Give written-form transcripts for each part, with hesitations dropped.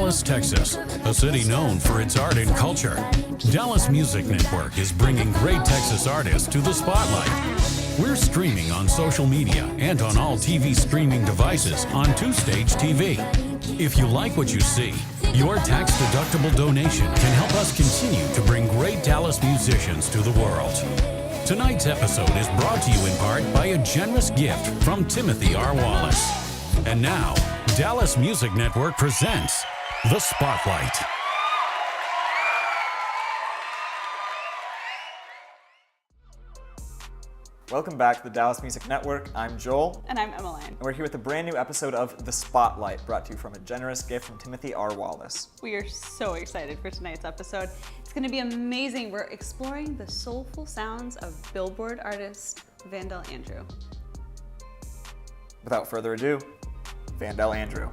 Dallas, Texas, a city known for its art and culture. Dallas Music Network is bringing great Texas artists to the spotlight. We're streaming on social media and on all TV streaming devices on Two-Stage TV. If you like what you see, your tax-deductible donation can help us continue to bring great Dallas musicians to the world. Tonight's episode is brought to you in part by a generous gift from Timothy R. Wallace. And now, Dallas Music Network presents The Spotlight. Welcome back to the Dallas Music Network. I'm Joel. And I'm Emmeline. And we're here with a brand new episode of The Spotlight, brought to you from a generous gift from Timothy R. Wallace. We are so excited for tonight's episode. It's going to be amazing. We're exploring the soulful sounds of billboard artist Vandell Andrew. Without further ado, Vandell Andrew.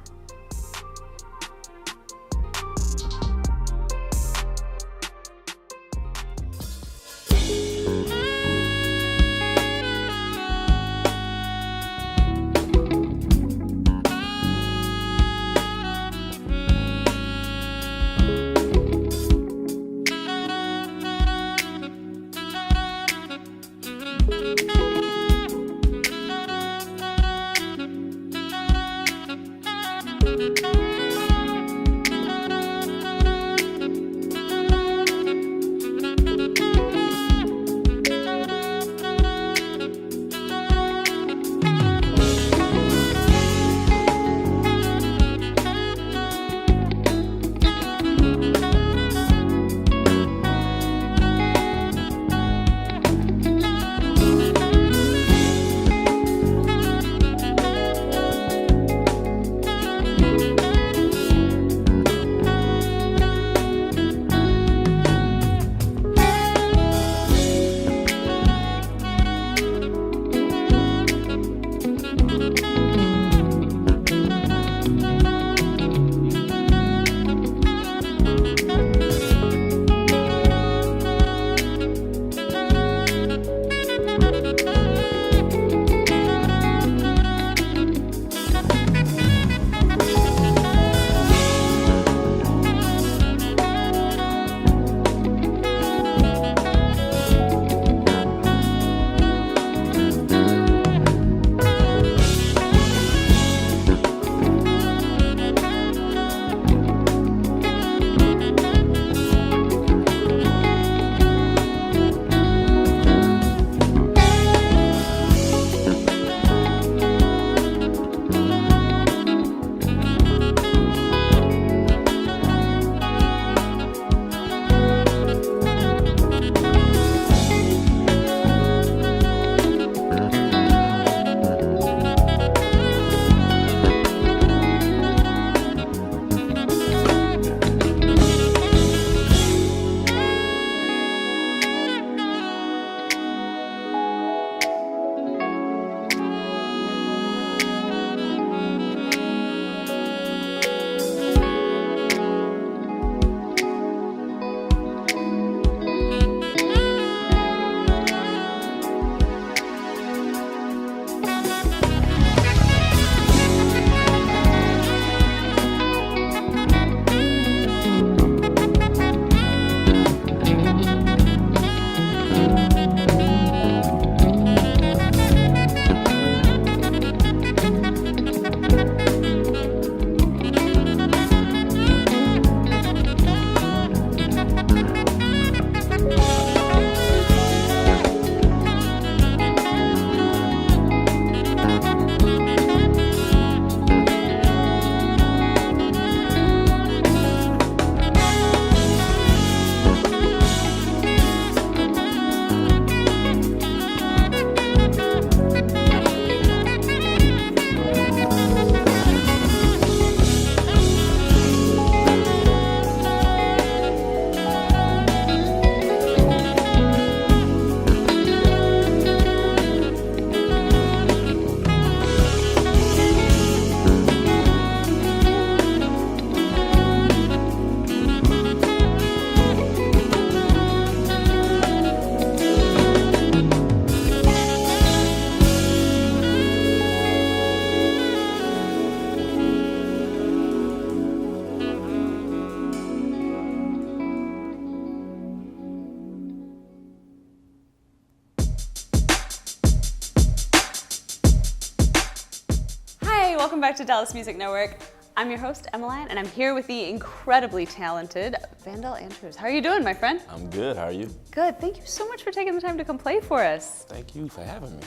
Welcome back to Dallas Music Network. I'm your host, Emmeline, and I'm here with the incredibly talented Vandell Andrew. How are you doing, my friend? I'm good. How are you? Good. Thank you so much for taking the time to come play for us. Thank you for having me.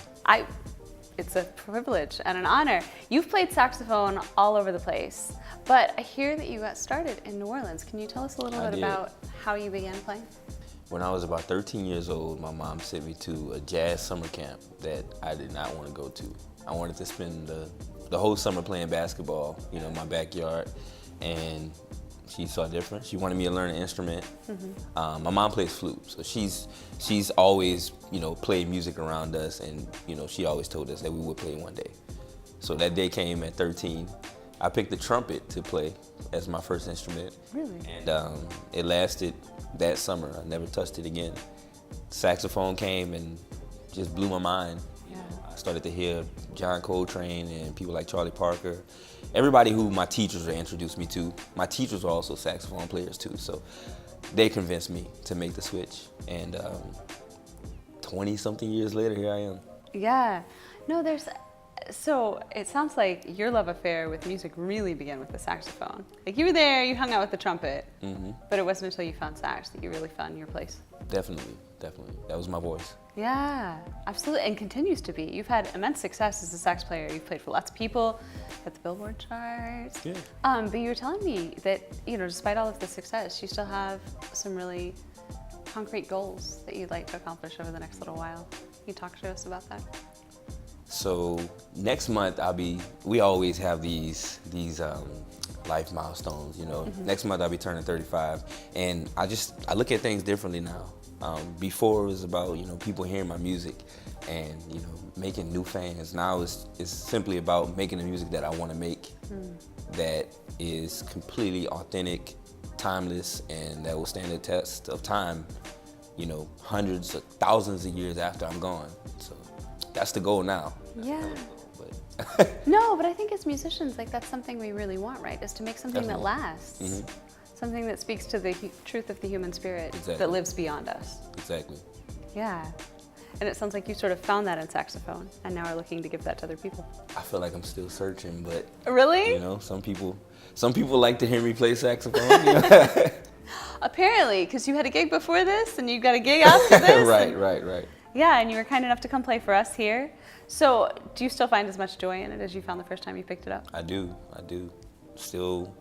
It's a privilege and an honor. You've played saxophone all over the place, but I hear that you got started in New Orleans. Can you tell us a little bit about how you began playing? When I was about 13 years old, my mom sent me to a jazz summer camp that I did not want to go to. I wanted to spend the whole summer playing basketball, you know, in my backyard, and she saw different. She wanted me to learn an instrument. My mom plays flute, so she's always, you know, played music around us, and you know, she always told us that we would play one day. So that day came at 13. I picked the trumpet to play as my first instrument. Really? And it lasted that summer. I never touched it again. Saxophone came and just blew my mind. Yeah. I started to hear John Coltrane and people like Charlie Parker. Everybody who my teachers were introduced me to. My teachers were also saxophone players too, so they convinced me to make the switch. And 20-something years later, here I am. Yeah. No, so it sounds like your love affair with music really began with the saxophone. Like you were there, you hung out with the trumpet, but it wasn't until you found sax that you really found your place. Definitely, definitely. That was my voice. Yeah, absolutely, and continues to be. You've had immense success as a sax player. You've played for lots of people, got the Billboard charts. Yeah. But you were telling me that, you know, despite all of the success, you still have some really concrete goals that you'd like to accomplish over the next little while. Can you talk to us about that? So next month we always have these life milestones, you know. Next month I'll be turning 35, and I look at things differently now. Before it was about, you know, people hearing my music and, you know, making new fans. Now it's simply about making the music that I want to make, that is completely authentic, timeless, and that will stand the test of time, you know, hundreds of thousands of years after I'm gone. So that's the goal now. Yeah. But No, but I think as musicians, like that's something we really want, right? Is to make something that lasts. Something that speaks to the truth of the human spirit that lives beyond us. Exactly. Yeah. And it sounds like you sort of found that in saxophone and now are looking to give that to other people. I feel like I'm still searching, but Really? you know, some people like to hear me play saxophone. You know? Apparently, because you had a gig before this and you got a gig after this. Right. Yeah, and you were kind enough to come play for us here. So do you still find as much joy in it as you found the first time you picked it up? I do. Still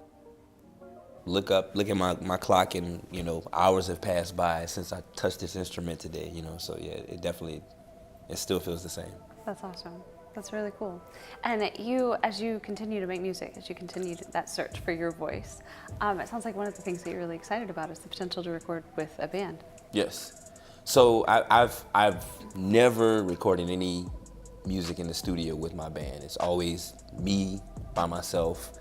look at my clock, and you know, hours have passed by since I touched this instrument today, you know, so yeah, it still feels the same. That's awesome. That's really cool. And as you continue to make music, as you continue that search for your voice, it sounds like one of the things that you're really excited about is the potential to record with a band. Yes. So I've never recorded any music in the studio with my band. It's always me by myself,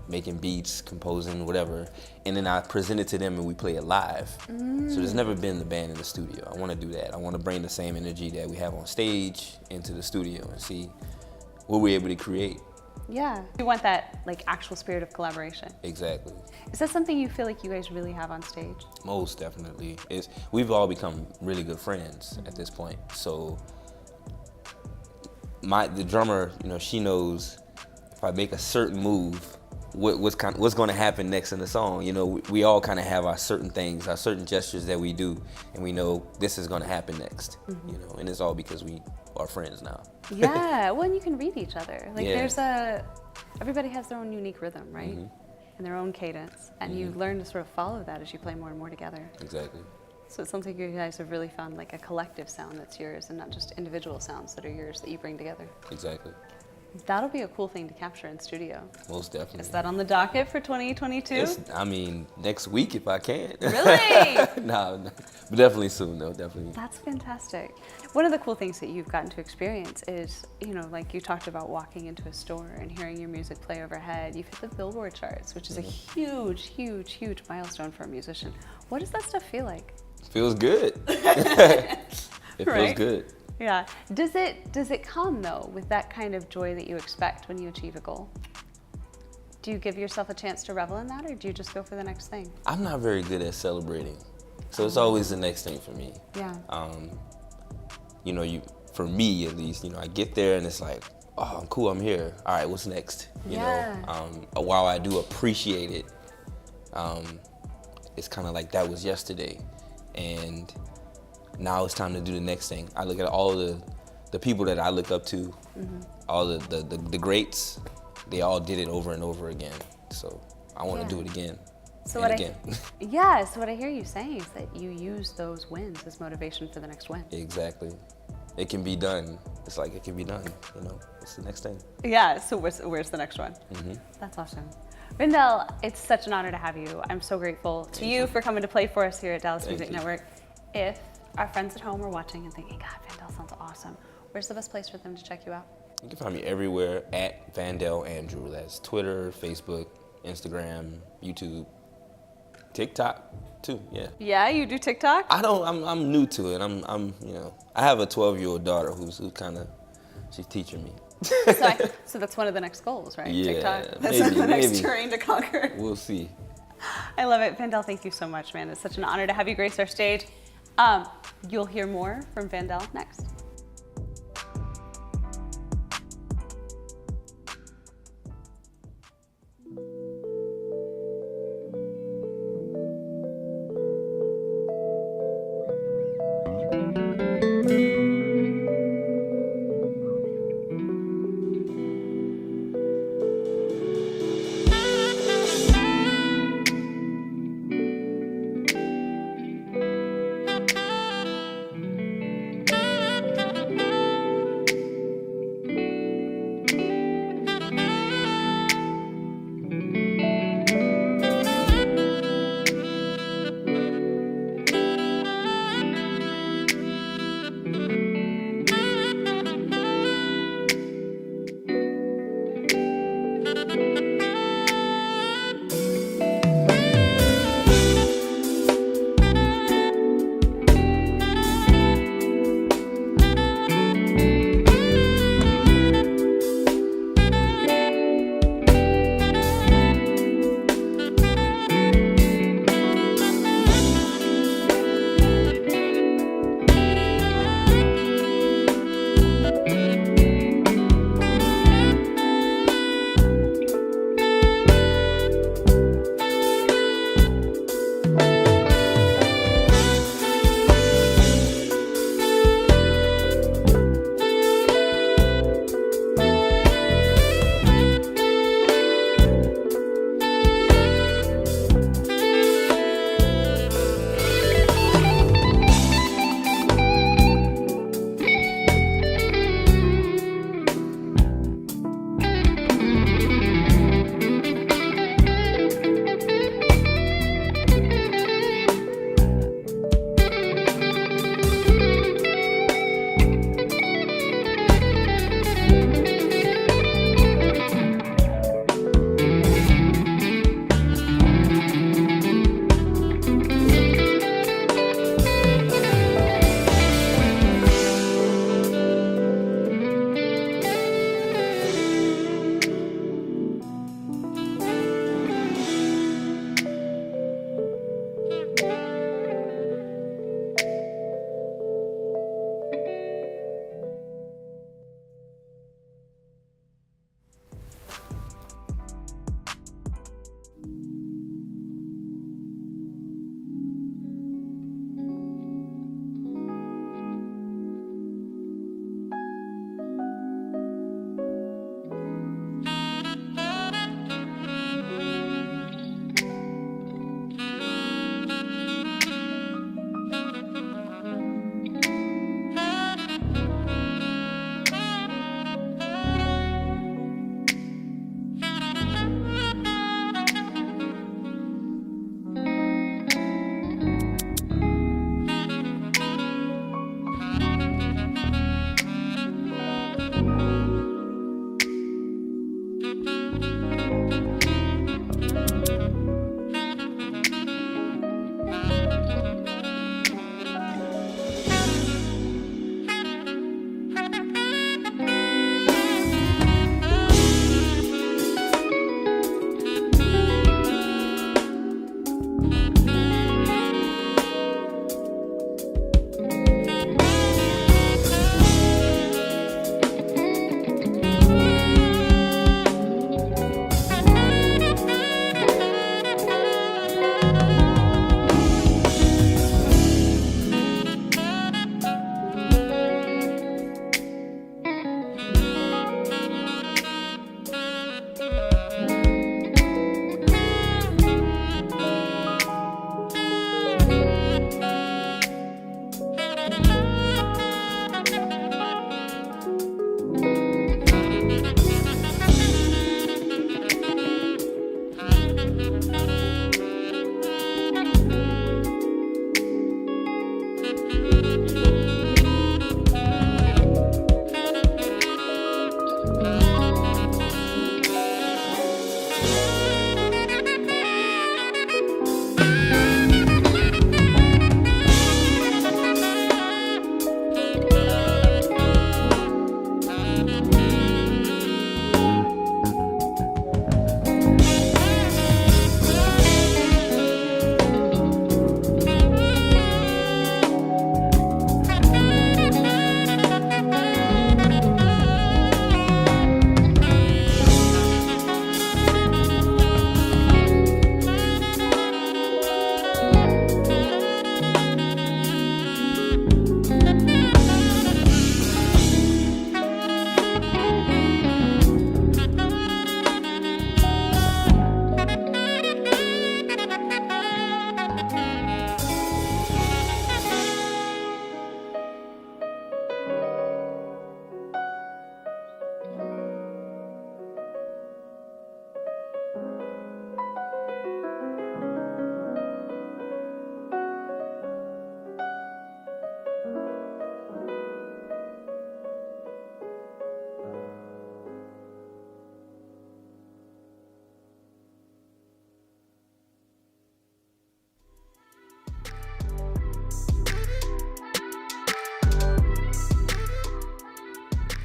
making beats, composing, whatever, and then I present it to them and we play it live. So there's never been the band in the studio. I want to do that. I want to bring the same energy that we have on stage into the studio and see what we're able to create. Yeah. You want that like actual spirit of collaboration. Exactly. Is that something you feel like you guys really have on stage? Most definitely. We've all become really good friends at this point. So the drummer, you know, she knows if I make a certain move, what's going to happen next in the song. You know, we all kind of have our certain things, our certain gestures that we do, and we know this is going to happen next. You know, and it's all because we are friends now. Yeah, well, and you can read each other. Like Yeah. everybody has their own unique rhythm, right? And their own cadence, and you learn to sort of follow that as you play more and more together. Exactly. So it sounds like you guys have really found like a collective sound that's yours and not just individual sounds that are yours that you bring together. Exactly. That'll be a cool thing to capture in studio. Most definitely. Is that on the docket for 2022? I mean, next week if I can. Really? No, but definitely soon though, definitely. That's fantastic. One of the cool things that you've gotten to experience is, you know, like you talked about walking into a store and hearing your music play overhead. You've hit the Billboard charts, which is a huge, huge, huge milestone for a musician. What does that stuff feel like? Feels good. It feels good. Yeah. Does it come though with that kind of joy that you expect when you achieve a goal? Do you give yourself a chance to revel in that, or do you just go for the next thing? I'm not very good at celebrating, so it's always the next thing for me. Yeah. You know, for me at least, you know, I get there and it's like, oh, I'm cool, I'm here. All right, what's next? You Yeah. know, while I do appreciate it, it's kind of like that was yesterday, and now it's time to do the next thing. I look at all the people that I look up to, all the greats. They all did it over and over again. So I want to do it again. So and what again. So what I hear you saying is that you use those wins as motivation for the next win. Exactly. It can be done. It's like it can be done. You know, what's the next thing? Yeah. So where's the next one? That's awesome. Vandell, it's such an honor to have you. I'm so grateful to you for coming to play for us here at Dallas Music Network. If our friends at home are watching and thinking, God, Vandell sounds awesome, where's the best place for them to check you out? You can find me everywhere at Vandell Andrew. That's Twitter, Facebook, Instagram, YouTube, TikTok too. Yeah. Yeah, you do TikTok? I'm new to it. I'm you know, I have a 12-year-old daughter who's she's teaching me. So that's one of the next goals, right? Yeah, TikTok. That's maybe, the next maybe. terrain to conquer. We'll see. I love it. Vandell, thank you so much, man. It's such an honor to have you grace our stage. You'll hear more from Vandell next.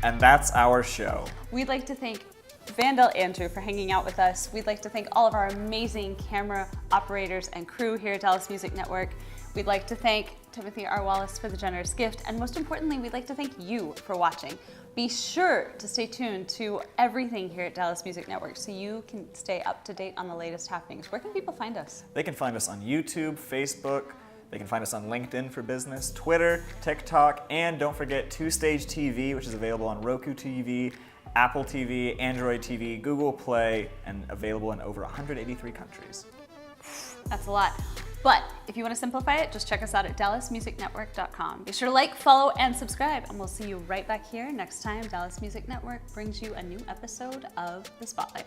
And that's our show. We'd like to thank Vandell Andrew for hanging out with us. We'd like to thank all of our amazing camera operators and crew here at Dallas Music Network. We'd like to thank Timothy R. Wallace for the generous gift, and most importantly, we'd like to thank you for watching. Be sure to stay tuned to everything here at Dallas Music Network so you can stay up to date on the latest happenings. Where can people find us? They can find us on YouTube, Facebook, they can find us on LinkedIn for Business, Twitter, TikTok, and don't forget 2Stage TV, which is available on Roku TV, Apple TV, Android TV, Google Play, and available in over 183 countries. That's a lot. But if you want to simplify it, just check us out at dallasmusicnetwork.com. Be sure to like, follow, and subscribe, and we'll see you right back here next time Dallas Music Network brings you a new episode of The Spotlight.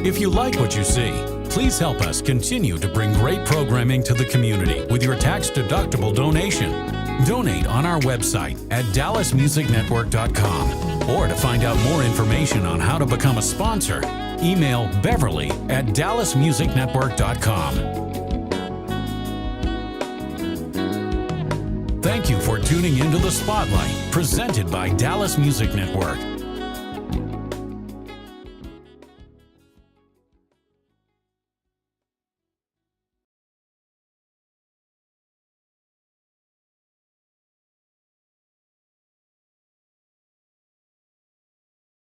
If you like what you see, please help us continue to bring great programming to the community with your tax-deductible donation. Donate on our website at dallasmusicnetwork.com. Or to find out more information on how to become a sponsor, email Beverly at dallasmusicnetwork.com. Thank you for tuning into The Spotlight, presented by Dallas Music Network.